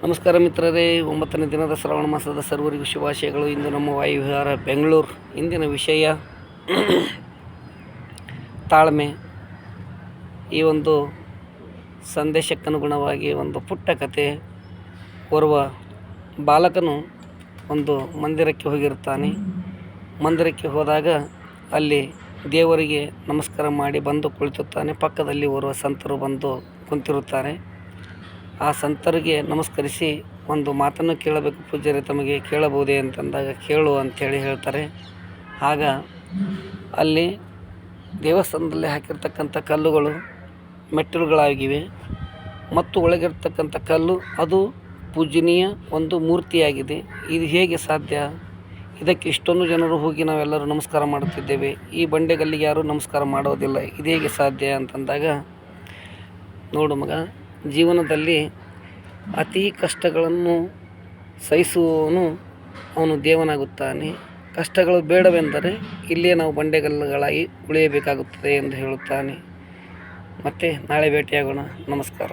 ನಮಸ್ಕಾರ ಮಿತ್ರರೇ, 9ನೇ ದಿನದ ಶ್ರಾವಣ ಮಾಸದ ಸರ್ವರಿಗೂ ಶುಭಾಶಯಗಳು. ಇಂದು ನಮ್ಮ ವಾಯುವಿಹಾರ ಬೆಂಗಳೂರು. ಇಂದಿನ ವಿಷಯ ತಾಳ್ಮೆ. ಈ ಒಂದು ಸಂದೇಶಕ್ಕನುಗುಣವಾಗಿ ಒಂದು ಪುಟ್ಟ ಕತೆ. ಓರ್ವ ಬಾಲಕನು ಒಂದು ಮಂದಿರಕ್ಕೆ ಹೋಗಿರುತ್ತಾನೆ. ಮಂದಿರಕ್ಕೆ ಹೋದಾಗ ಅಲ್ಲಿ ದೇವರಿಗೆ ನಮಸ್ಕಾರ ಮಾಡಿ ಬಂದು ಕುಳಿತುತ್ತಾನೆ. ಪಕ್ಕದಲ್ಲಿ ಓರ್ವ ಸಂತರು ಬಂದು ಕುಂತಿರುತ್ತಾರೆ. ಆ ಸಂತರಿಗೆ ನಮಸ್ಕರಿಸಿ ಒಂದು ಮಾತನ್ನು ಕೇಳಬೇಕು ಪೂಜ್ಯರೇ, ತಮಗೆ ಕೇಳಬಹುದೇ ಅಂತಂದಾಗ ಕೇಳು ಅಂಥೇಳಿ ಹೇಳ್ತಾರೆ. ಆಗ ಅಲ್ಲಿ ದೇವಸ್ಥಾನದಲ್ಲಿ ಹಾಕಿರ್ತಕ್ಕಂಥ ಕಲ್ಲುಗಳು ಮೆಟ್ಟಿಲುಗಳಾಗಿವೆ ಮತ್ತು ಒಳಗಿರ್ತಕ್ಕಂಥ ಕಲ್ಲು ಅದು ಪೂಜನೀಯ ಒಂದು ಮೂರ್ತಿಯಾಗಿದೆ. ಇದು ಹೇಗೆ ಸಾಧ್ಯ? ಇದಕ್ಕೆ ಇಷ್ಟೊಂದು ಜನರು ಹೋಗಿ ನಾವೆಲ್ಲರೂ ನಮಸ್ಕಾರ ಮಾಡುತ್ತಿದ್ದೇವೆ, ಈ ಬಂಡೆಗಲ್ಲಿಗೆ ಯಾರೂ ನಮಸ್ಕಾರ ಮಾಡೋದಿಲ್ಲ, ಇದು ಹೇಗೆ ಸಾಧ್ಯ ಅಂತಂದಾಗ, ನೋಡು ಮಗ, ಜೀವನದಲ್ಲಿ ಅತಿ ಕಷ್ಟಗಳನ್ನು ಸಹಿಸುವವನು ಅವನು ದೇವನಾಗುತ್ತಾನೆ. ಕಷ್ಟಗಳು ಬೇಡವೆಂದರೆ ಇಲ್ಲೇ ನಾವು ಬಂಡೆಗಲ್ಲುಗಳಾಗಿ ಉಳಿಯಬೇಕಾಗುತ್ತದೆ ಎಂದು ಹೇಳುತ್ತಾನೆ. ಮತ್ತೆ ನಾಳೆ ಭೇಟಿಯಾಗೋಣ. ನಮಸ್ಕಾರ.